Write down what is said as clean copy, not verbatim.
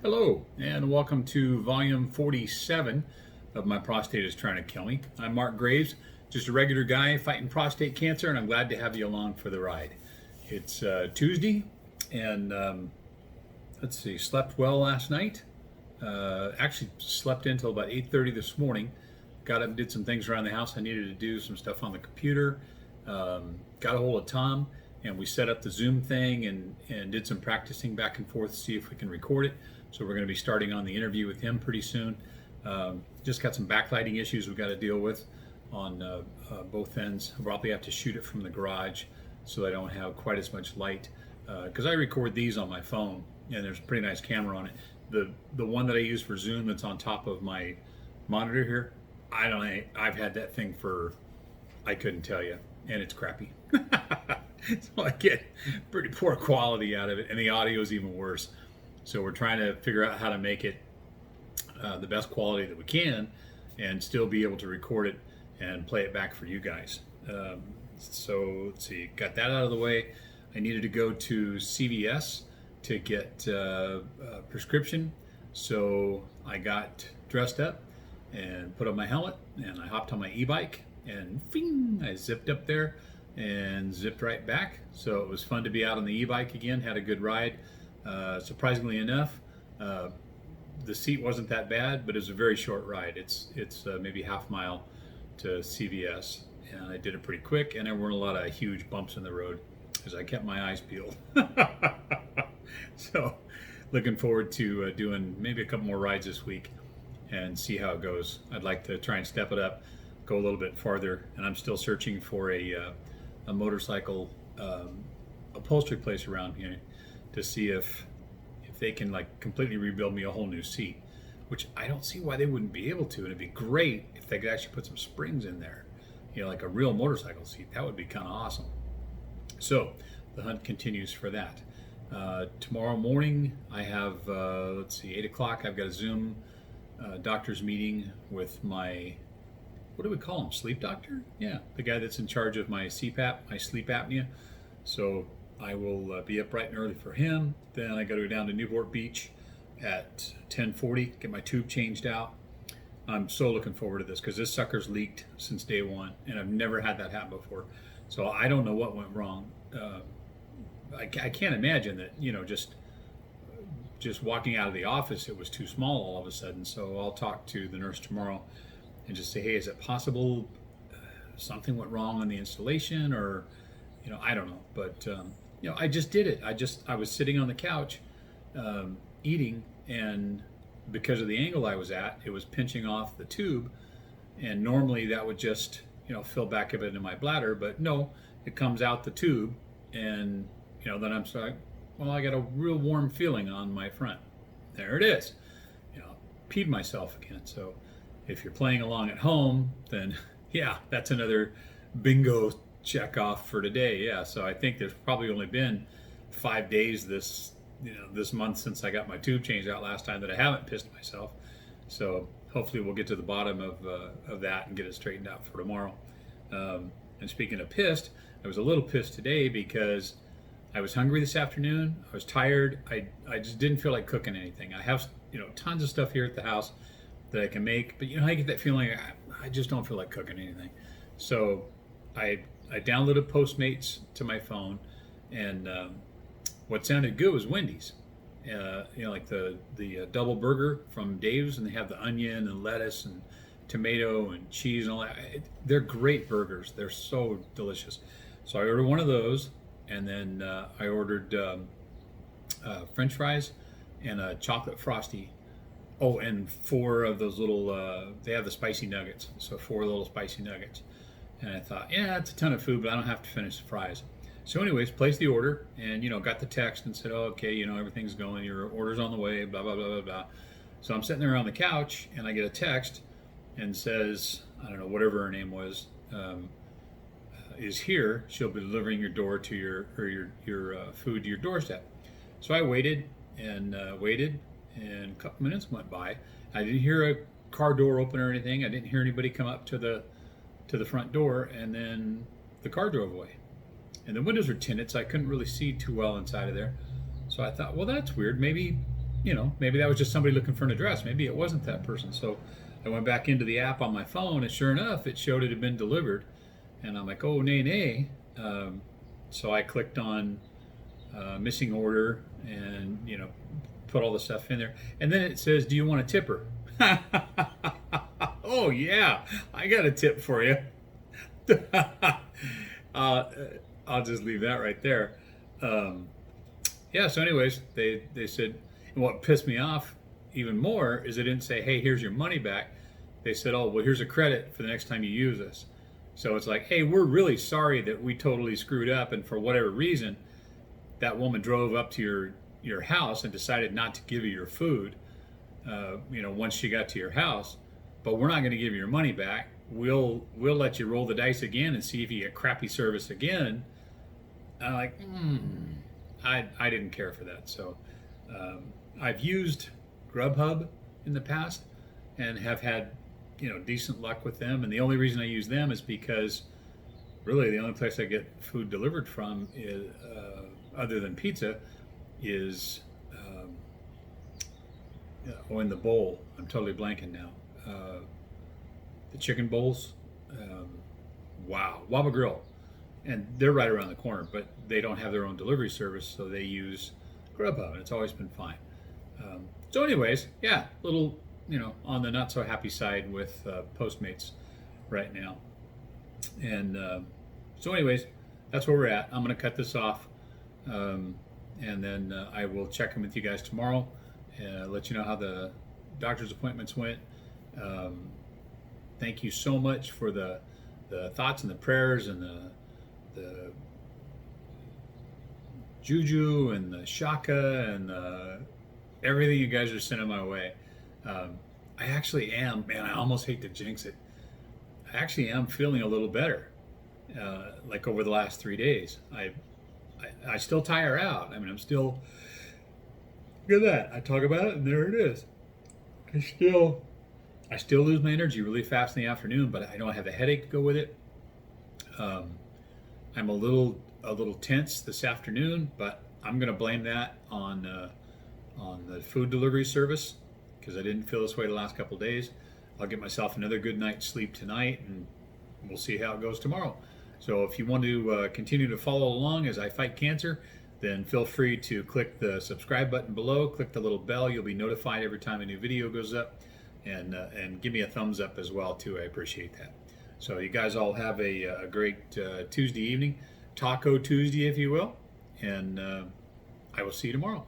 Hello, and welcome to volume 47 of My Prostate is Trying to Kill Me. I'm Mark Graves, just a regular guy fighting prostate cancer, and I'm glad to have you along for the ride. It's Tuesday, and slept well last night. Actually slept until about 8:30 this morning. Got up and did some things around the house. I needed to do some stuff on the computer. Got a hold of Tom, and we set up the Zoom thing and did some practicing back and forth to see if we can record it. So we're going to be starting on the interview with him pretty soon. Just got some backlighting issues we've got to deal with on both ends. I'll probably have to shoot it from the garage so I don't have quite as much light. Because I record these on my phone, and there's a pretty nice camera on it. The one that I use for Zoom that's on top of my monitor here, I've had that thing for, I couldn't tell you, and it's crappy. So I get pretty poor quality out of it, and the audio is even worse. So we're trying to figure out how to make it the best quality that we can and still be able to record it and play it back for you guys. So let's see, got that out of the way. I needed to go to CVS to get a prescription. So I got dressed up and put on my helmet, and I hopped on my e-bike, and fing, I zipped up there and zipped right back. So it was fun to be out on the e-bike again, had a good ride. Surprisingly enough, the seat wasn't that bad, but it was a very short ride. It's maybe half mile to CVS, and I did it pretty quick, and there weren't a lot of huge bumps in the road because I kept my eyes peeled. So looking forward to doing maybe a couple more rides this week and see how it goes. I'd like to try and step it up, go a little bit farther, and I'm still searching for a motorcycle upholstery place around here to see if they can like completely rebuild me a whole new seat, which I don't see why they wouldn't be able to. And it'd be great if they could actually put some springs in there, like a real motorcycle seat. That would be kind of awesome. So the hunt continues for that. Tomorrow morning I have 8 o'clock. I've got a Zoom doctor's meeting with my, what do we call him, sleep doctor? Yeah, the guy that's in charge of my CPAP, my sleep apnea. So I will be up bright and early for him. Then I got to go down to Newport Beach at 10:40, get my tube changed out. I'm so looking forward to this because this sucker's leaked since day one, and I've never had that happen before. So I don't know what went wrong. I can't imagine that, just walking out of the office, it was too small all of a sudden. So I'll talk to the nurse tomorrow and just say, hey, is it possible something went wrong on the installation, or I don't know, but I just did it. I was sitting on the couch eating, and because of the angle I was at, it was pinching off the tube, and normally that would just fill back up into my bladder, but no, it comes out the tube, and then I'm like, well, I got a real warm feeling on my front. There it is. Peed myself again. So if you're playing along at home, then yeah, that's another bingo check off for today. Yeah, so I think there's probably only been 5 days this month since I got my tube changed out last time that I haven't pissed myself. So hopefully we'll get to the bottom of that and get it straightened out for tomorrow. And speaking of pissed, I was a little pissed today because I was hungry this afternoon. I was tired. I just didn't feel like cooking anything. I have tons of stuff here at the house that I can make, but I get that feeling I just don't feel like cooking anything. So I downloaded Postmates to my phone, and what sounded good was Wendy's. Like the double burger from Dave's, and they have the onion and lettuce and tomato and cheese and all that. They're great burgers. They're so delicious. So I ordered one of those, and then I ordered French fries and a chocolate frosty. Oh, and 4 of those little, they have the spicy nuggets. So 4 little spicy nuggets. And I thought, yeah, it's a ton of food, but I don't have to finish the fries. So anyways, placed the order, and got the text and said, oh, okay, everything's going, your order's on the way, blah, blah, blah, blah, blah. So I'm sitting there on the couch, and I get a text and says, I don't know, whatever her name was, is here. She'll be delivering your door to your food to your doorstep. So I waited, and a couple minutes went by. I didn't hear a car door open or anything. I didn't hear anybody come up to the front door, and then the car drove away. And the windows were tinted, so I couldn't really see too well inside of there. So I thought, well, that's weird. Maybe maybe that was just somebody looking for an address. Maybe it wasn't that person. So I went back into the app on my phone, and sure enough, it showed it had been delivered. And I'm like, oh, nay, nay. So I clicked on missing order and, put all the stuff in there. And then it says, do you want a tipper? Oh, yeah, I got a tip for you. I'll just leave that right there. Yeah, so anyways, they said, and what pissed me off even more is they didn't say, hey, here's your money back. They said, oh, well, here's a credit for the next time you use this. So it's like, hey, we're really sorry that we totally screwed up, and for whatever reason, that woman drove up to your house and decided not to give you your food, once she got to your house, but we're not going to give you your money back. We'll let you roll the dice again and see if you get crappy service again. And I'm like, I didn't care for that. So I've used Grubhub in the past and have had decent luck with them. And the only reason I use them is because really the only place I get food delivered from is, other than pizza, is in the bowl. I'm totally blanking now. The chicken bowls. Wow, Waba Grill. And they're right around the corner, but they don't have their own delivery service, so they use Grubhub, and it's always been fine. So anyways, yeah, little, on the not so happy side with Postmates right now. And so anyways, that's where we're at. I'm going to cut this off, and then I will check in with you guys tomorrow and let you know how the doctor's appointments went. Thank you so much for the thoughts and the prayers and the juju and the shaka and everything you guys are sending my way. I actually am, man, I almost hate to jinx it. I actually am feeling a little better, like over the last 3 days. I still tire out. I mean, I'm still, look at that. I talk about it and there it is. I still lose my energy really fast in the afternoon, but I don't have a headache to go with it. I'm a little tense this afternoon, but I'm going to blame that on the food delivery service because I didn't feel this way the last couple of days. I'll get myself another good night's sleep tonight, and we'll see how it goes tomorrow. So if you want to continue to follow along as I fight cancer, then feel free to click the subscribe button below, click the little bell. You'll be notified every time a new video goes up, and give me a thumbs up as well too. I appreciate that. So you guys all have a great Tuesday evening, Taco Tuesday if you will, and I will see you tomorrow.